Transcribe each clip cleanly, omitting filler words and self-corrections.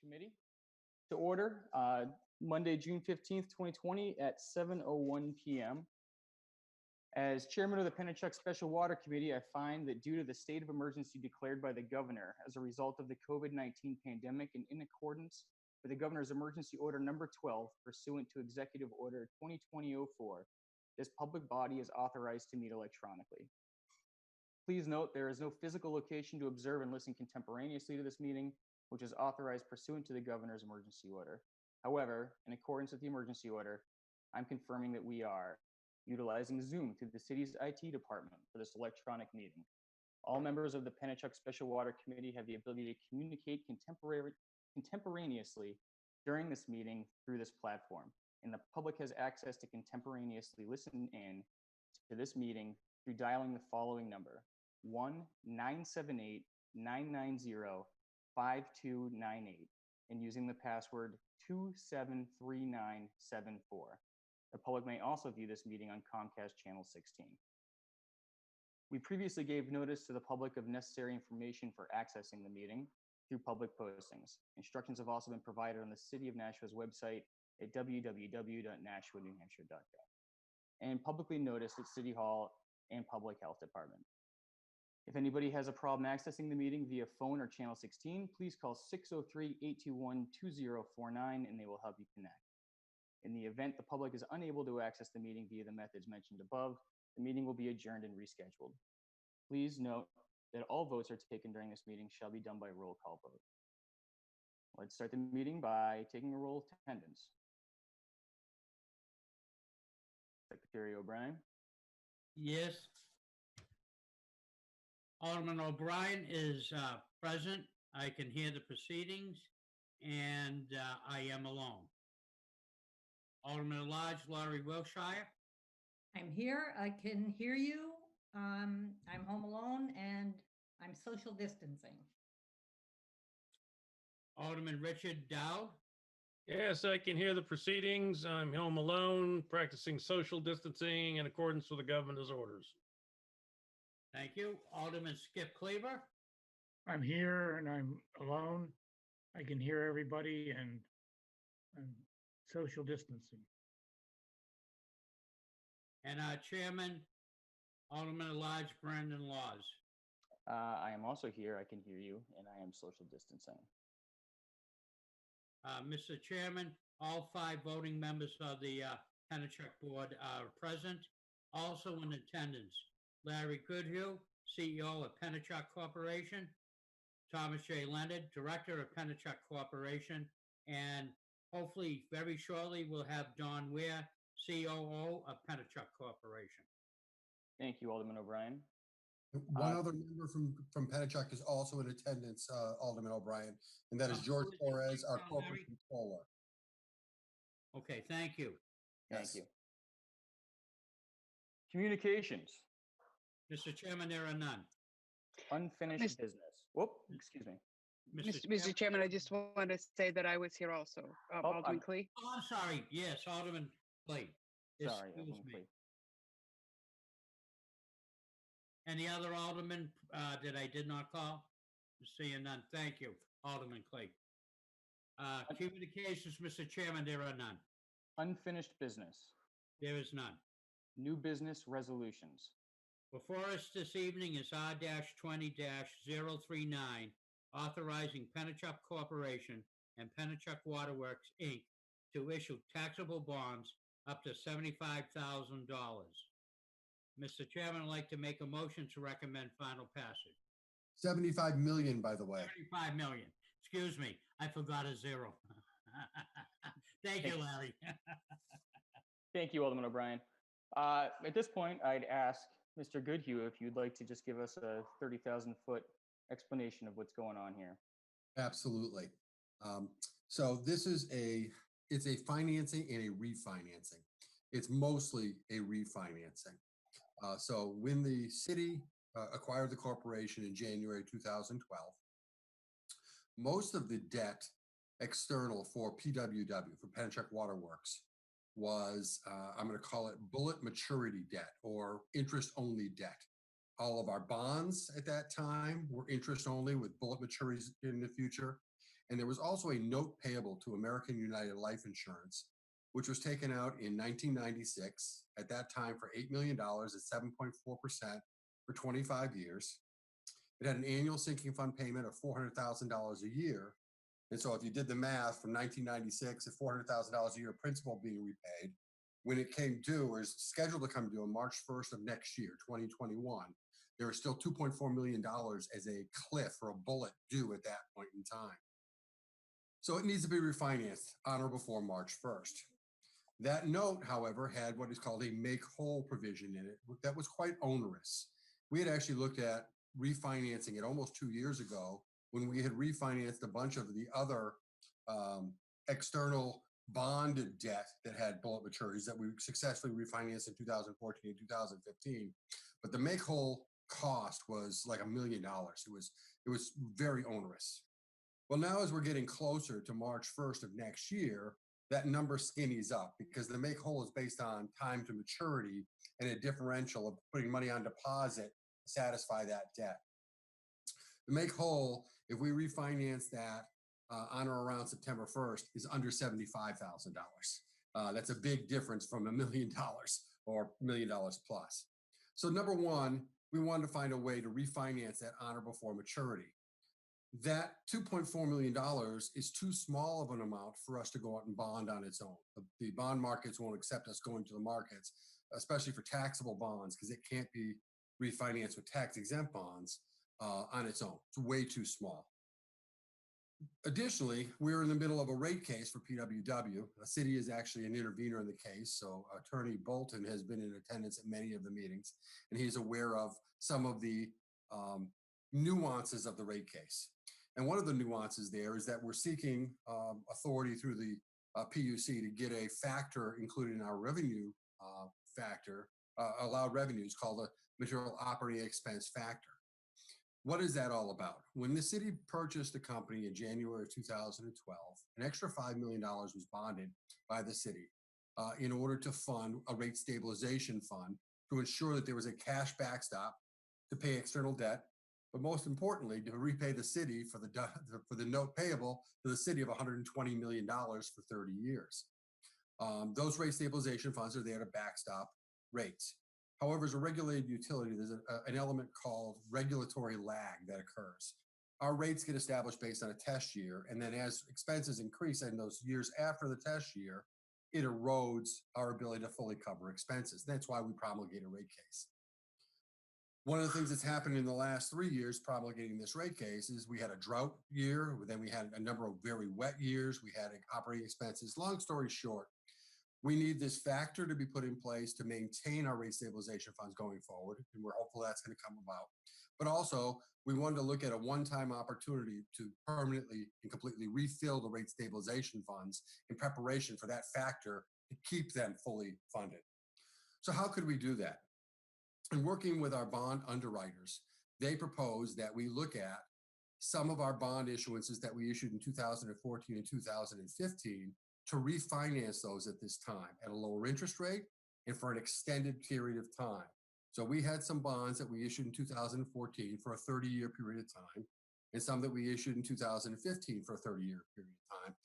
Committee to order Monday, June 15th, 2020 at 7:01 p.m. As chairman of the Pennichuck Special Water Committee, I find that due to the state of emergency declared by the governor as a result of the COVID-19 pandemic and in accordance with the governor's emergency order number 12 pursuant to Executive Order 2020-04, this public body is authorized to meet electronically. Please note there is no physical location to observe and listen contemporaneously to this meeting, which is authorized pursuant to the governor's emergency order. However, in accordance with the emergency order, I'm confirming that we are utilizing Zoom through the city's IT department for this electronic meeting. All members of the Pennichuck Special Water Committee have the ability to communicate contemporaneously during this meeting through this platform, and the public has access to contemporaneously listen in to this meeting through dialing the following number: 1-978-990-5298 and using the password 273974. The public may also view this meeting on Comcast Channel 16. We previously gave notice to the public of necessary information for accessing the meeting through public postings. Instructions have also been provided on the City of Nashua's website at www.nashuanewhampshire.gov and publicly noticed at City Hall and Public Health Department. If anybody has a problem accessing the meeting via phone or Channel 16, please call 603-821-2049 and they will help you connect. In the event the public is unable to access the meeting via the methods mentioned above, the meeting will be adjourned and rescheduled. Please note that all votes are taken during this meeting shall be done by roll call vote. Let's start the meeting by taking a roll of attendance. Secretary O'Brien. Yes. Alderman O'Brien is present. I can hear the proceedings, and I am alone. Alderman at Large, Laurie Wilshire. I'm here. I can hear you. I'm home alone, and I'm social distancing. Alderman Richard Dow. Yes, I can hear the proceedings. I'm home alone, practicing social distancing in accordance with the governor's orders. Thank you. Alderman Skip Cleaver. I'm here and I'm alone. I can hear everybody and I'm social distancing. And our chairman, Alderman at Large Brandon Laws. I am also here. I can hear you, and I am social distancing. Mr. Chairman, all 5 voting members of the Pennichuck Board are present. Also in attendance, Larry Goodhue, CEO of Pennichuck Corporation, Thomas J. Leonard, Director of Pennichuck Corporation, and hopefully very shortly we'll have Don Ware, COO of Pennichuck Corporation. Thank you, Alderman O'Brien. One other member from Pennichuck is also in attendance, Alderman O'Brien, and that is George Torres, our corporate controller. Okay, thank you. Thank you. Communications. Mr. Chairman, there are none. Unfinished business. Whoop, excuse me. Mr. Chairman, I just want to say that I was here also. Alderman Clee. Oh, I'm sorry. Yes, Alderman Clay. Sorry, Excuse Alderman me. Clay. Any other alderman that I did not call? Seeing none. Thank you, Alderman Clay. Communications, Mr. Chairman, there are none. Unfinished business. There is none. New business resolutions. Before us this evening is R-20-039, authorizing Pennichuck Corporation and Pennichuck Waterworks, Inc. to issue taxable bonds up to $75,000. Mr. Chairman, I'd like to make a motion to recommend final passage. 75 million, by the way. 75 million. Excuse me, I forgot a zero. Thank you, Larry. Thank you, Alderman O'Brien. At this point, I'd ask Mr. Goodhue if you'd like to just give us a 30,000-foot explanation of what's going on here. Absolutely. So this is it's a financing and a refinancing. It's mostly a refinancing. So when the city acquired the corporation in January 2012, most of the debt external for PWW, for Pennichuck Waterworks, was, I'm going to call it bullet maturity debt or interest-only debt. All of our bonds at that time were interest only with bullet maturities in the future. And there was also a note payable to American United Life Insurance, which was taken out in 1996, at that time for $8 million at 7.4% for 25 years. It had an annual sinking fund payment of $400,000 a year. And so if you did the math from 1996 at $400,000 a year principal being repaid, when it came due, or is scheduled to come due on March 1st of next year, 2021, there was still $2.4 million as a cliff or a bullet due at that point in time. So it needs to be refinanced on or before March 1st. That note, however, had what is called a make whole provision in it that was quite onerous. We had actually looked at refinancing it almost 2 years ago when we had refinanced a bunch of the other external bonded debt that had bullet maturities that we successfully refinanced in 2014 and 2015. But the make whole cost was like $1 million. It was very onerous. Well, now as we're getting closer to March 1st of next year, that number skinnies up because the make whole is based on time to maturity and a differential of putting money on deposit to satisfy that debt. The make whole, if we refinance that on or around September 1st, is under $75,000. That's a big difference from $1 million or $1 million plus. So number one, we wanted to find a way to refinance that on or before maturity. That $2.4 million is too small of an amount for us to go out and bond on its own. The bond markets won't accept us going to the markets, especially for taxable bonds, because it can't be refinanced with tax-exempt bonds on its own. It's way too small. Additionally, we're in the middle of a rate case for PWW. The city is actually an intervener in the case, so Attorney Bolton has been in attendance at many of the meetings, and he's aware of some of the nuances of the rate case. And one of the nuances there is that we're seeking authority through the PUC to get a factor included in our revenue factor, allowed revenues, called the material operating expense factor. What is that all about? When the city purchased the company in January of 2012, an extra $5 million was bonded by the city in order to fund a rate stabilization fund to ensure that there was a cash backstop to pay external debt, but most importantly, to repay the city for the note payable to the city of $120 million for 30 years. Those rate stabilization funds are there to backstop rates. However, as a regulated utility, there's an element called regulatory lag that occurs. Our rates get established based on a test year, and then as expenses increase in those years after the test year, it erodes our ability to fully cover expenses. That's why we promulgate a rate case. One of the things that's happened in the last 3 years promulgating this rate case is we had a drought year, then we had a number of very wet years, we had operating expenses. Long story short, we need this factor to be put in place to maintain our rate stabilization funds going forward, and we're hopeful that's going to come about. But also, we wanted to look at a one-time opportunity to permanently and completely refill the rate stabilization funds in preparation for that factor to keep them fully funded. So how could we do that? In working with our bond underwriters, they proposed that we look at some of our bond issuances that we issued in 2014 and 2015 to refinance those at this time at a lower interest rate and for an extended period of time. So we had some bonds that we issued in 2014 for a 30-year period of time, and some that we issued in 2015 for a 30-year period of time.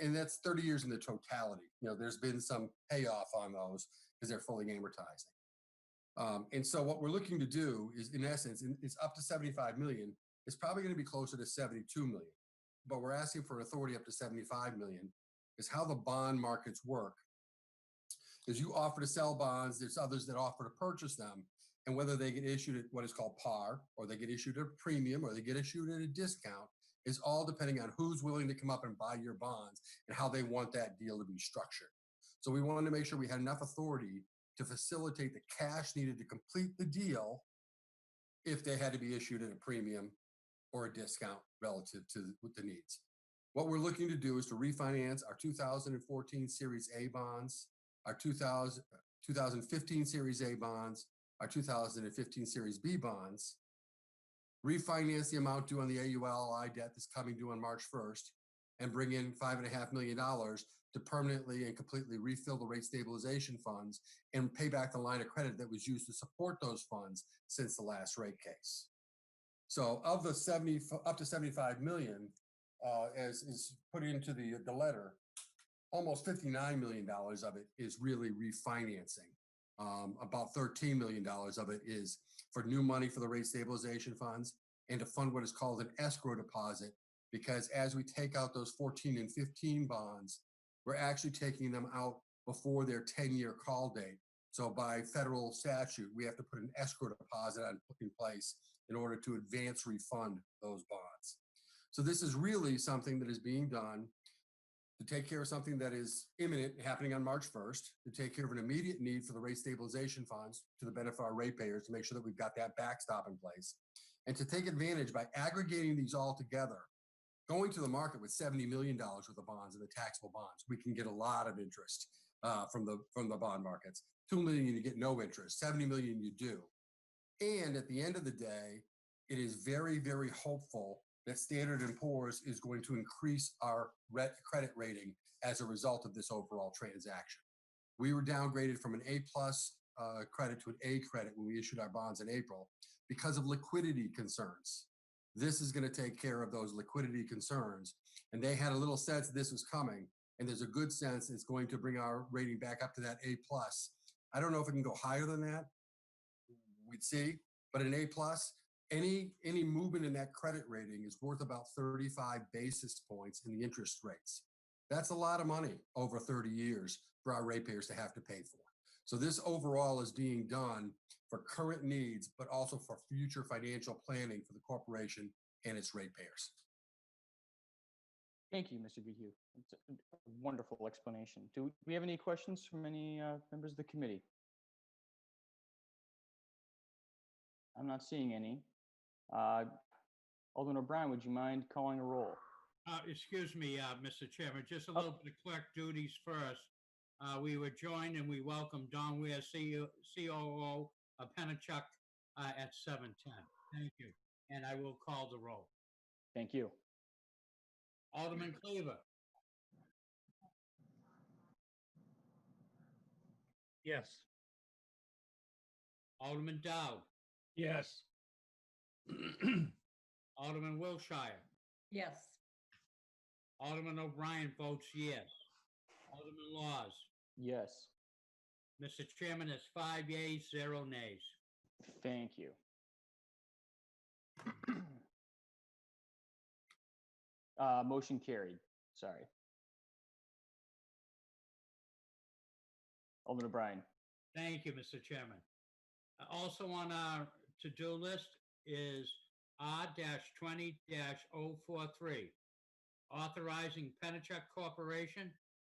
And that's 30 years in the totality. You know, there's been some payoff on those because they're fully amortizing. And so what we're looking to do is, in essence, it's up to 75 million. It's probably going to be closer to 72 million, but we're asking for authority up to 75 million. Is how the bond markets work. Is you offer to sell bonds, there's others that offer to purchase them, and whether they get issued at what is called par, or they get issued at a premium, or they get issued at a discount, is all depending on who's willing to come up and buy your bonds and how they want that deal to be structured. So we wanted to make sure we had enough authority to facilitate the cash needed to complete the deal if they had to be issued at a premium or a discount relative to the needs. What we're looking to do is to refinance our 2014 Series A bonds, our 2015 Series A bonds, our 2015 Series B bonds, refinance the amount due on the AULI debt that's coming due on March 1st, and bring in $5.5 million to permanently and completely refill the rate stabilization funds and pay back the line of credit that was used to support those funds since the last rate case. So of the up to 75 million, as is put into the letter, almost $59 million of it is really refinancing. About $13 million of it is for new money for the rate stabilization funds and to fund what is called an escrow deposit, because as we take out those 14 and 15 bonds, we're actually taking them out before their 10-year call date. So by federal statute, we have to put an escrow deposit in place in order to advance refund those bonds. So this is really something that is being done to take care of something that is imminent, happening on March 1st, to take care of an immediate need for the rate stabilization funds to the benefit of our ratepayers, to make sure that we've got that backstop in place, and to take advantage by aggregating these all together, going to the market with $70 million worth of bonds and the taxable bonds. We can get a lot of interest from the bond markets. $2 million, you get no interest. $70 million, you do. And at the end of the day, it is very, very hopeful that Standard & Poor's is going to increase our credit rating as a result of this overall transaction. We were downgraded from an A+ credit to an A credit when we issued our bonds in April because of liquidity concerns. This is going to take care of those liquidity concerns. And they had a little sense this was coming, and there's a good sense it's going to bring our rating back up to that A+. I don't know if it can go higher than that. We'd see, but an A+, any movement in that credit rating is worth about 35 basis points in the interest rates. That's a lot of money over 30 years for our ratepayers to have to pay for. So this overall is being done for current needs, but also for future financial planning for the corporation and its ratepayers. Thank you, Mr. Goodhue. It's a wonderful explanation. Do we have any questions from any members of the committee? I'm not seeing any. Alderman O'Brien, would you mind calling a roll? Excuse me, Mr. Chairman, just a little bit of clerk duties first. We were joined and we welcome Don Ware, COO of Pennichuck at 7:10. Thank you. And I will call the roll. Thank you. Alderman Cleaver, Yes. Alderman Dowd, Yes. Alderman Wilshire, Yes. Alderman O'Brien votes yes. Alderman Laws. Yes. Mr. Chairman, it's 5 yeas, 0 nays. Thank you. Motion carried. Sorry. Alderman O'Brien. Thank you, Mr. Chairman. Also on our to-do list is R-20-043, authorizing Pennichuck Corporation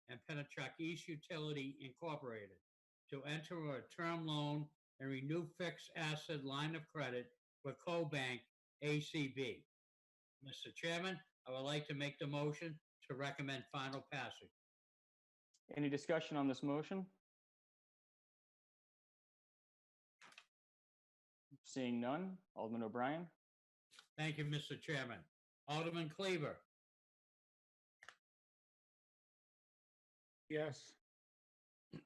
and Pennichuck East Utility Incorporated to enter a term loan and renew fixed asset line of credit with CoBank ACB. Mr. Chairman, I would like to make the motion to recommend final passage. Any discussion on this motion? Seeing none. Alderman O'Brien. Thank you, Mr. Chairman. Alderman Cleaver, Yes.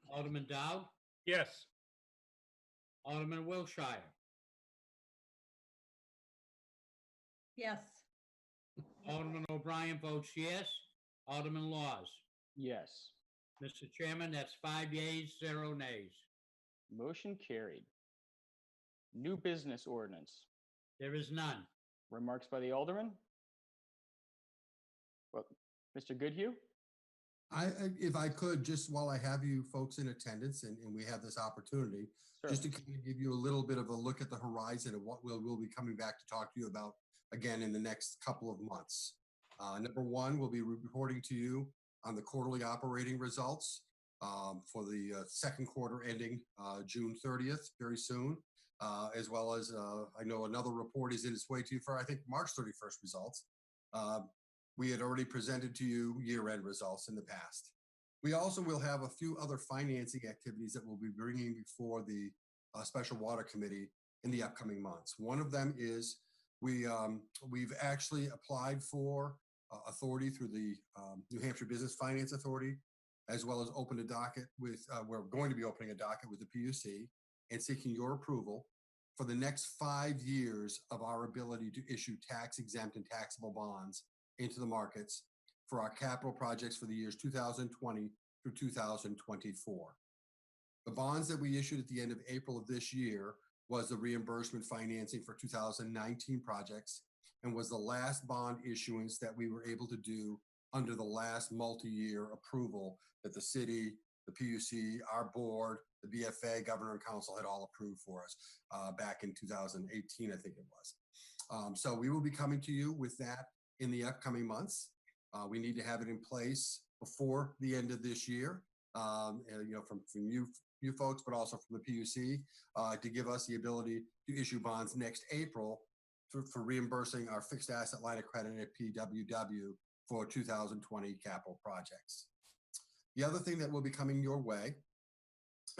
Alderman Dowd, Yes. Alderman Wilshire, Yes. Alderman O'Brien votes yes. Alderman Laws. Yes. Mr. Chairman, that's 5 yeas, 0 nays. Motion carried. New business ordinance. There is none. Remarks by the Alderman? Well, Mr. Goodhue? If I could, just while I have you folks in attendance and we have this opportunity, Sure. just to kind of give you a little bit of a look at the horizon of what we'll be coming back to talk to you about again in the next couple of months. Number one, we'll be reporting to you on the quarterly operating results for the second quarter ending June 30th, very soon, as well as I know another report is in its way to you for, I think, March 31st results. We had already presented to you year-end results in the past. We also will have a few other financing activities that we'll be bringing before the Special Water Committee in the upcoming months. One of them is we've actually applied for authority through the New Hampshire Business Finance Authority, as well as opened a docket with, we're going to be opening a docket with the PUC and seeking your approval for the next 5 years of our ability to issue tax exempt and taxable bonds into the markets for our capital projects for the years 2020 through 2024. The bonds that we issued at the end of April of this year was the reimbursement financing for 2019 projects and was the last bond issuance that we were able to do under the last multi-year approval that the city, the PUC, our board, the BFA, Governor and Council had all approved for us back in 2018, I think it was. So we will be coming to you with that in the upcoming months. We need to have it in place before the end of this year, and, from you folks, but also from the PUC, to give us the ability to issue bonds next April for reimbursing our fixed asset line of credit at PWW for 2020 capital projects. The other thing that will be coming your way,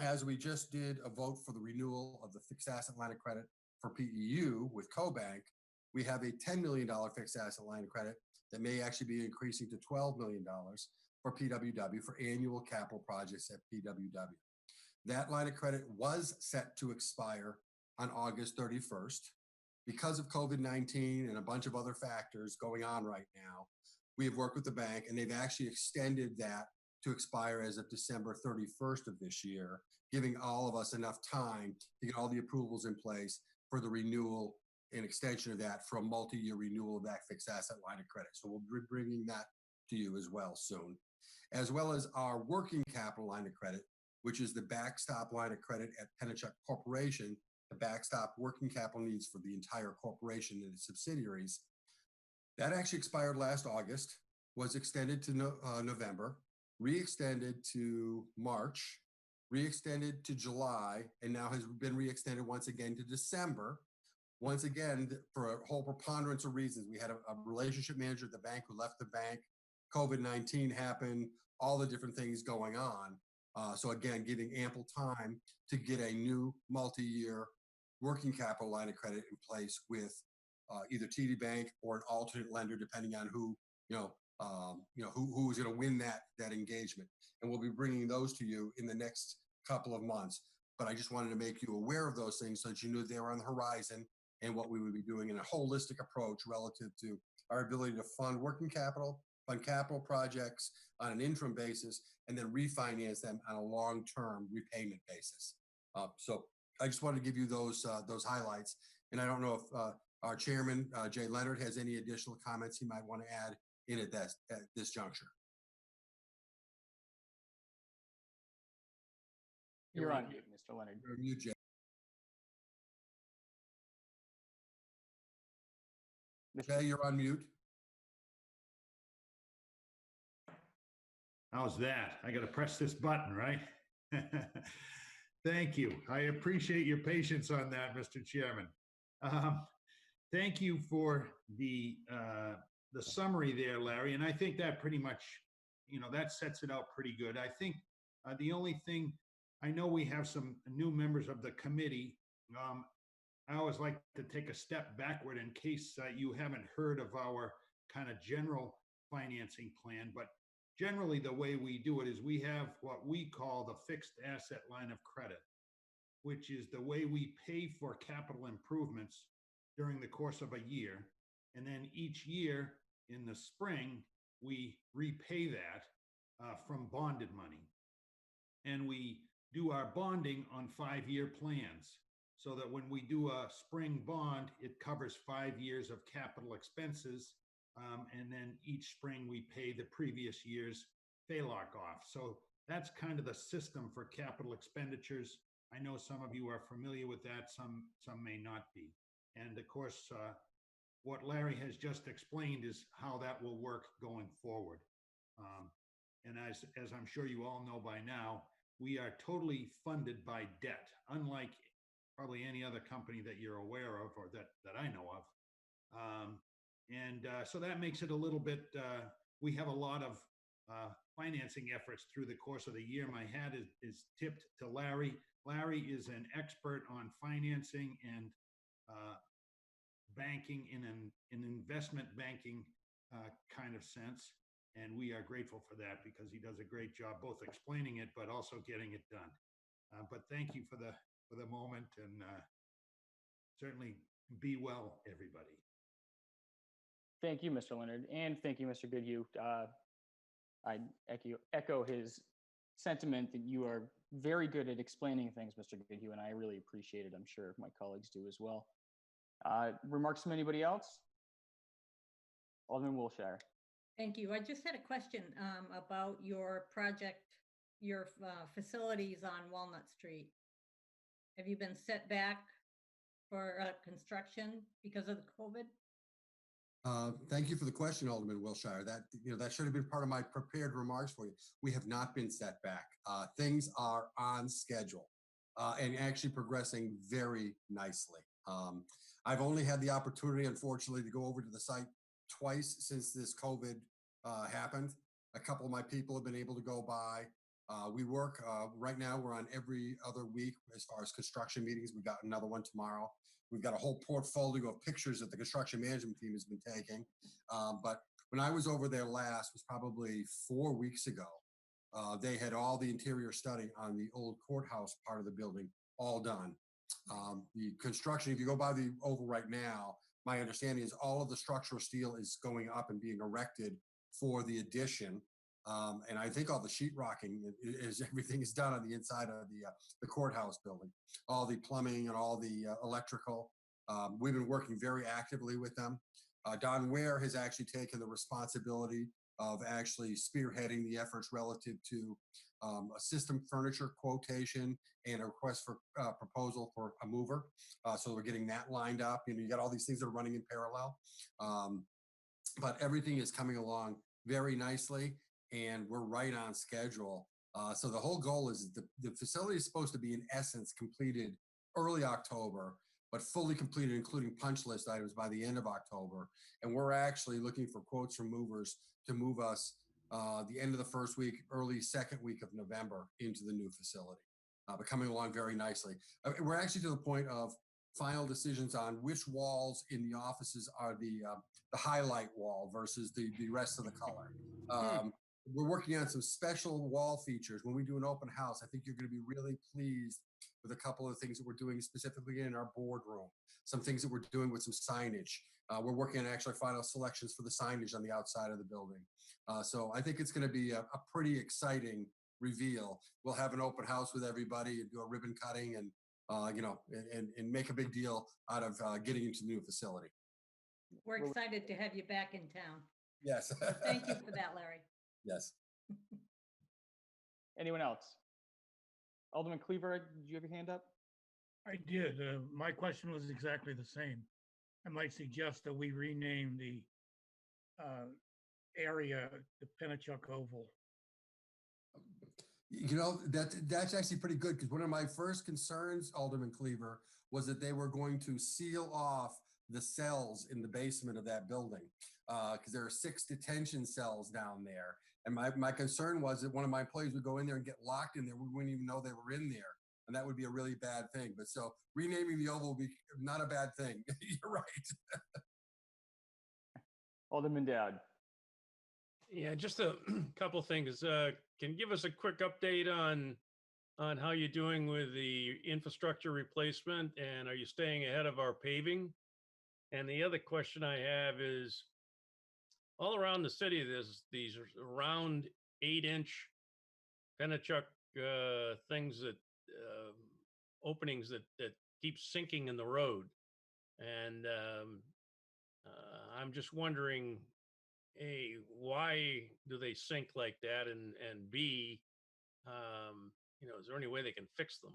as we just did a vote for the renewal of the fixed asset line of credit for PEU with CoBank, we have a $10 million fixed asset line of credit that may actually be increasing to $12 million for PWW for annual capital projects at PWW. That line of credit was set to expire on August 31st. Because of COVID-19 and a bunch of other factors going on right now, we have worked with the bank and they've actually extended that to expire as of December 31st of this year, giving all of us enough time to get all the approvals in place for the renewal and extension of that for a multi-year renewal of that fixed asset line of credit. So we'll be bringing that to you as well soon, as well as our working capital line of credit, which is the backstop line of credit at Pennichuck Corporation, the backstop working capital needs for the entire corporation and its subsidiaries. That actually expired last August, was extended to November, re-extended to March, re-extended to July, and now has been re-extended once again to December. Once again, for a whole preponderance of reasons. We had a relationship manager at the bank who left the bank, COVID-19 happened, all the different things going on. So again, giving ample time to get a new multi-year working capital line of credit in place with either TD Bank or an alternate lender, depending on who who is going to win that engagement. And we'll be bringing those to you in the next couple of months. But I just wanted to make you aware of those things so that you knew they were on the horizon and what we would be doing in a holistic approach relative to our ability to fund working capital, fund capital projects on an interim basis, and then refinance them on a long-term repayment basis. So I just wanted to give you those highlights. And I don't know if our chairman, Jay Leonard, has any additional comments he might want to add in at this juncture. You're on mute, Mr. Leonard. You're on mute, Jay. Jay, you're on mute. How's that? I got to press this button, right? Thank you. I appreciate your patience on that, Mr. Chairman. Thank you for the summary there, Larry. And I think that pretty much, that sets it out pretty good. I think the only thing, I know we have some new members of the committee. I always like to take a step backward in case you haven't heard of our kind of general financing plan, but generally the way we do it is we have what we call the fixed asset line of credit, which is the way we pay for capital improvements during the course of a year. And then each year in the spring, we repay that from bonded money. And we do our bonding on 5-year plans, so that when we do a spring bond, it covers 5 years of capital expenses. And then each spring we pay the previous year's paylock off. So that's kind of the system for capital expenditures. I know some of you are familiar with that, some may not be. And of course, what Larry has just explained is how that will work going forward. And as I'm sure you all know by now, we are totally funded by debt, unlike probably any other company that you're aware of or that I know of. So that makes it a little bit, we have a lot of financing efforts through the course of the year. My hat is tipped to Larry. Larry is an expert on financing and banking in an investment banking kind of sense. And we are grateful for that because he does a great job both explaining it, but also getting it done. But thank you for the moment, and certainly be well, everybody. Thank you, Mr. Leonard, and thank you, Mr. Goodhue. I echo his sentiment that you are very good at explaining things, Mr. Goodhue, and I really appreciate it. I'm sure my colleagues do as well. Remarks from anybody else? Alderman Wilshire. Thank you. I just had a question about your project, your facilities on Walnut Street. Have you been set back for construction because of the COVID? Thank you for the question, Alderman Wilshire. That should have been part of my prepared remarks for you. We have not been set back. Things are on schedule and actually progressing very nicely. I've only had the opportunity, unfortunately, to go over to the site twice since this COVID happened. A couple of my people have been able to go by. We work right now, we're on every other week as far as construction meetings. We've got another one tomorrow. We've got a whole portfolio of pictures that the construction management team has been taking. But when I was over there last, was probably 4 weeks ago, they had all the interior study on the old courthouse part of the building all done. The construction, if you go by the oval right now, my understanding is all of the structural steel is going up and being erected for the addition. And I think all the sheetrocking is everything is done on the inside of the courthouse building, all the plumbing and all the electrical. We've been working very actively with them. Don Ware has actually taken the responsibility of actually spearheading the efforts relative to a system furniture quotation and a request for proposal for a mover. So we're getting that lined up. You got all these things that are running in parallel. But everything is coming along very nicely, and we're right on schedule. So the whole goal is the facility is supposed to be, in essence, completed early October, but fully completed, including punch list items, by the end of October. And we're actually looking for quotes from movers to move us the end of the first week, early second week of November into the new facility. But coming along very nicely. We're actually to the point of final decisions on which walls in the offices are the highlight wall versus the rest of the color. We're working on some special wall features. When we do an open house, I think you're going to be really pleased with a couple of things that we're doing specifically in our boardroom, some things that we're doing with some signage. We're working on actually final selections for the signage on the outside of the building. So I think it's going to be a pretty exciting reveal. We'll have an open house with everybody and do a ribbon cutting and and make a big deal out of getting into the new facility. We're excited to have you back in town. Yes. So thank you for that, Larry. Yes. Anyone else? Alderman Cleaver, did you have your hand up? I did. My question was exactly the same. I might suggest that we rename the area the Pennichuck Oval. That's actually pretty good, because one of my first concerns, Alderman Cleaver, was that they were going to seal off the cells in the basement of that building, because there are 6 detention cells down there. And my concern was that one of my employees would go in there and get locked in there. We wouldn't even know they were in there. And that would be a really bad thing. But so renaming the Oval would be not a bad thing. You're right. Alderman Dowd. Yeah, just a couple things. Can you give us a quick update on how you're doing with the infrastructure replacement, and are you staying ahead of our paving? And the other question I have is, all around the city, there's these round 8-inch Pennichuck things that openings that keep sinking in the road, and I'm just wondering, A, why do they sink like that, and B, is there any way they can fix them?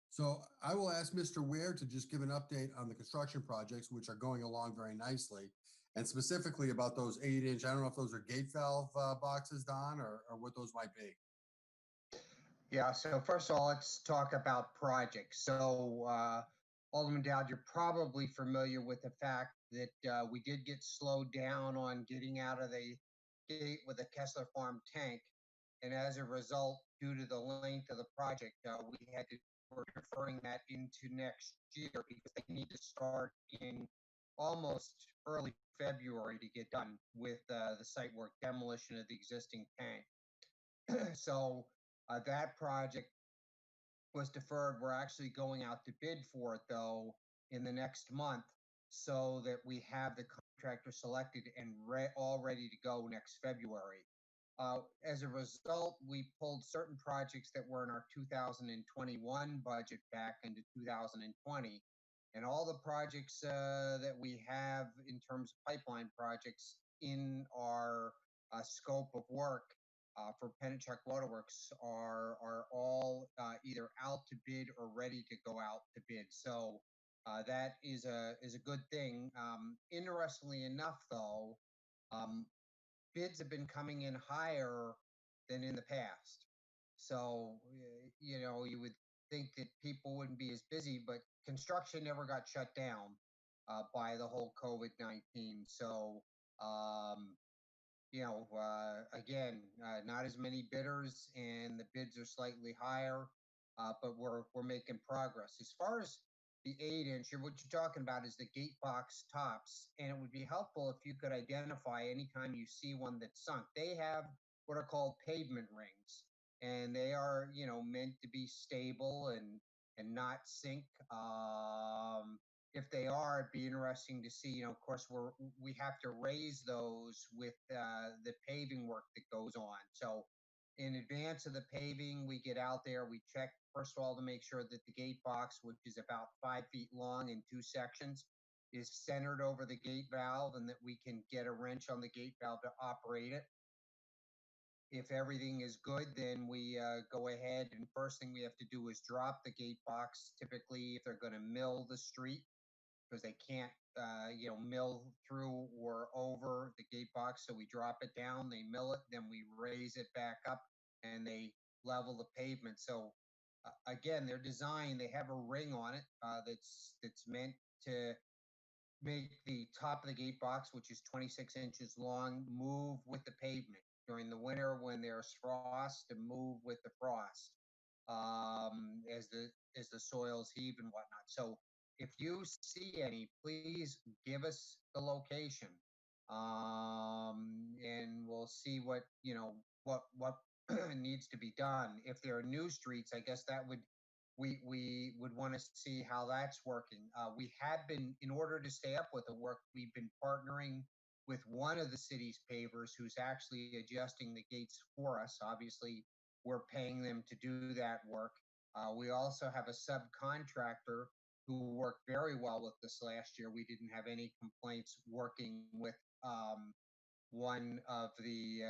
So I will ask Mr. Ware to just give an update on the construction projects, which are going along very nicely, and specifically about those 8-inch, I don't know if those are gate valve boxes, Don, or what those might be. Yeah, so first of all, let's talk about projects. So Alderman Dowd, you're probably familiar with the fact that we did get slowed down on getting out of the gate with the Kessler Farm tank. And as a result, due to the length of the project, we're deferring that into next year because they need to start in almost early February to get done with the site work demolition of the existing tank. So that project was deferred. We're actually going out to bid for it, though, in the next month so that we have the contractor selected and all ready to go next February. As a result, we pulled certain projects that were in our 2021 budget back into 2020. And all the projects that we have in terms of pipeline projects in our scope of work for Pennichuck Waterworks are all either out to bid or ready to go out to bid. So that is a good thing. Interestingly enough, though, bids have been coming in higher than in the past. So, you would think that people wouldn't be as busy, but construction never got shut down by the whole COVID-19. So, again, not as many bidders, and the bids are slightly higher, but we're making progress. As far as the 8-inch, what you're talking about is the gate box tops, and it would be helpful if you could identify anytime you see one that's sunk. They have what are called pavement rings, and they are, meant to be stable and not sink. If they are, it'd be interesting to see. Of course, we have to raise those with the paving work that goes on. So, in advance of the paving, we get out there. We check first of all to make sure that the gate box, which is about 5 feet long in 2 sections, is centered over the gate valve, and that we can get a wrench on the gate valve to operate it. If everything is good, then we go ahead, and first thing we have to do is drop the gate box. Typically, if they're going to mill the street, because they can't, mill through or over the gate box. So we drop it down, they mill it, then we raise it back up, and they level the pavement. So again, they're designed, they have a ring on it that's meant to make the top of the gate box, which is 26 inches long, move with the pavement during the winter when there's frost, to move with the frost as the soils heave and whatnot. So if you see any, please give us the location, and we'll see what needs to be done. If there are new streets, I guess that we would want to see how that's working. We have been, in order to stay up with the work, we've been partnering with one of the city's pavers who's actually adjusting the gates for us. Obviously, we're paying them to do that work. We also have a subcontractor who worked very well with us last year. We didn't have any complaints working with one of the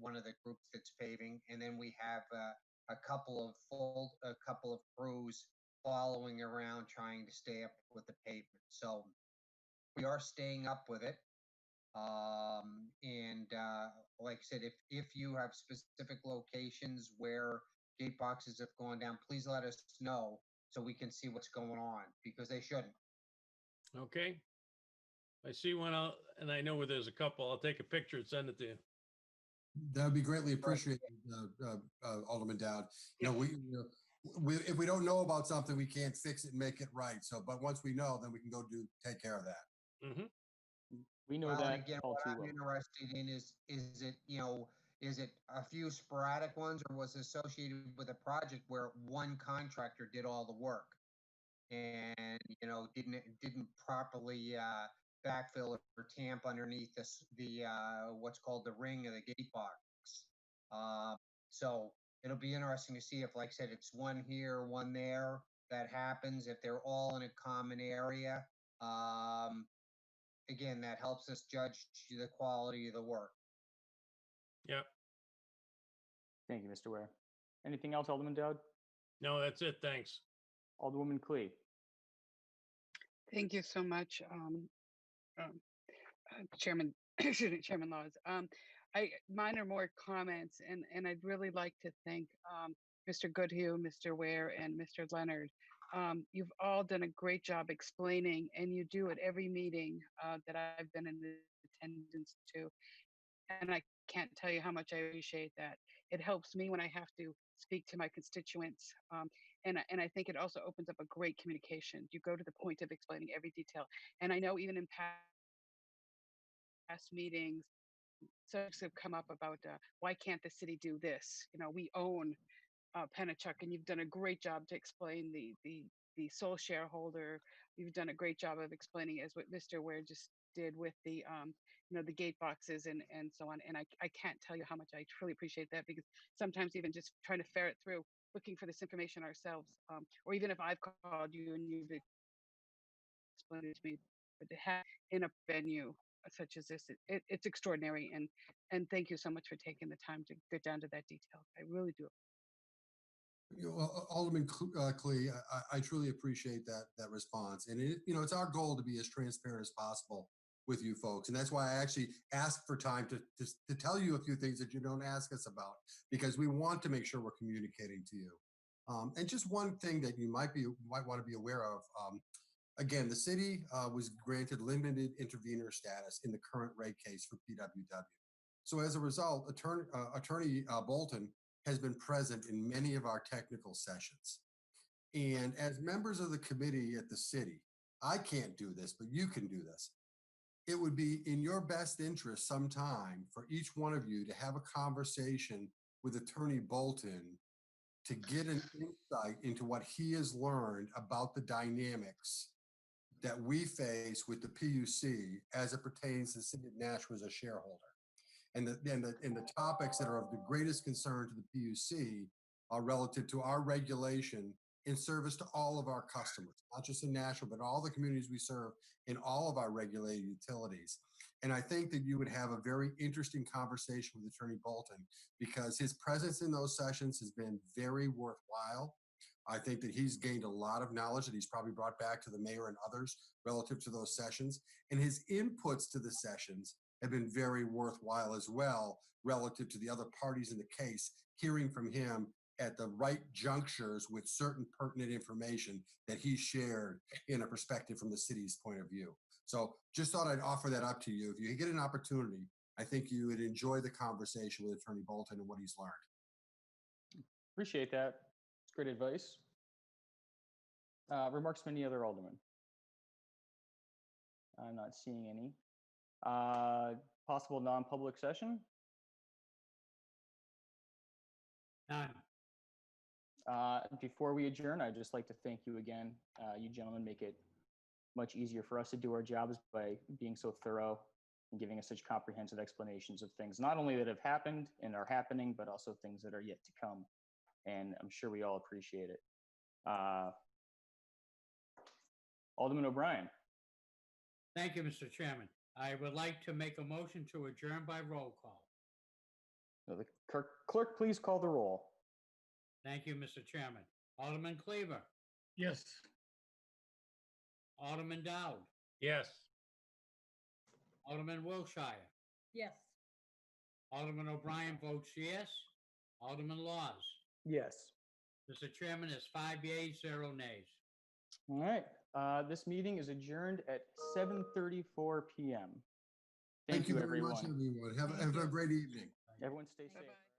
one of the groups that's paving, and then we have a couple of crews following around trying to stay up with the pavement. So we are staying up with it. Like I said, if you have specific locations where gate boxes have gone down, please let us know so we can see what's going on, because they shouldn't. Okay. I see one out, and I know where there's a couple. I'll take a picture and send it to you. That would be greatly appreciated, Alderman Dowd. If we don't know about something, we can't fix it and make it right. So, but once we know, then we can go take care of that. Mm-hmm. We know Well, that and again, all what too I'm well. interested in is it a few sporadic ones, or was it associated with a project where one contractor did all the work and didn't properly backfill or tamp underneath the what's called the ring of the gate box. So it'll be interesting to see if, like I said, it's one here, one there that happens. If they're all in a common area, again, that helps us judge the quality of the work. Yep. Thank you, Mr. Ware. Anything else, Alderman Dowd? No, that's it. Thanks. Alderwoman Clee. Thank you so much, Chairman, Chairman Laws. Mine are more comments, and I'd really like to thank Mr. Goodhue, Mr. Ware, and Mr. Leonard. You've all done a great job explaining, and you do at every meeting that I've been in attendance to. And I can't tell you how much I appreciate that. It helps me when I have to speak to my constituents. And I think it also opens up a great communication. You go to the point of explaining every detail. And I know even in past meetings, subjects have come up about why can't the city do this? We own Pennichuck, and you've done a great job to explain the sole shareholder. You've done a great job of explaining, as what Mr. Ware just did with the, the gate boxes and so on. And I can't tell you how much I truly appreciate that, because sometimes even just trying to ferret through, looking for this information ourselves, or even if I've called you and you've explained it to me, but to have in a venue such as this, it's extraordinary. And thank you so much for taking the time to get down to that detail. I really do. Alderman Clee, I truly appreciate that response, and it's our goal to be as transparent as possible with you folks, and that's why I actually asked for time to tell you a few things that you don't ask us about, because we want to make sure we're communicating to you. And just one thing that you might want to be aware of. Again, the city was granted limited intervener status in the current rate case for PWW. So as a result, Attorney Bolton has been present in many of our technical sessions. And as members of the committee at the city, I can't do this, but you can do this. It would be in your best interest sometime for each one of you to have a conversation with Attorney Bolton to get an insight into what he has learned about the dynamics that we face with the PUC as it pertains to the city of Nashua as a shareholder. And the topics that are of the greatest concern to the PUC are relative to our regulation in service to all of our customers, not just in Nashua, but all the communities we serve in all of our regulated utilities. And I think that you would have a very interesting conversation with Attorney Bolton, because his presence in those sessions has been very worthwhile. I think that he's gained a lot of knowledge that he's probably brought back to the mayor and others relative to those sessions. And his inputs to the sessions have been very worthwhile as well, relative to the other parties in the case, hearing from him at the right junctures with certain pertinent information that he shared in a perspective from the city's point of view. So just thought I'd offer that up to you. If you get an opportunity, I think you would enjoy the conversation with Attorney Bolton and what he's learned. Appreciate that. It's great advice. Remarks from any other alderman? I'm not seeing any. Possible non-public session? None. Before we adjourn, I'd just like to thank you again. You gentlemen make it much easier for us to do our jobs by being so thorough and giving us such comprehensive explanations of things, not only that have happened and are happening, but also things that are yet to come. And I'm sure we all appreciate it. Alderman O'Brien. Thank you, Mr. Chairman. I would like to make a motion to adjourn by roll call. The clerk, please call the roll. Thank you, Mr. Chairman. Alderman Cleaver, Yes. Alderman Dowd, Yes. Alderman Wilshire, Yes. Alderman O'Brien votes yes. Alderman Laws. Yes. Mr. Chairman, is 5 yeas, 0 nays. All right. This meeting is adjourned at 7:34 p.m. Thank you, very everyone. much, everyone. Have a great evening. Everyone stay safe. Bye-bye.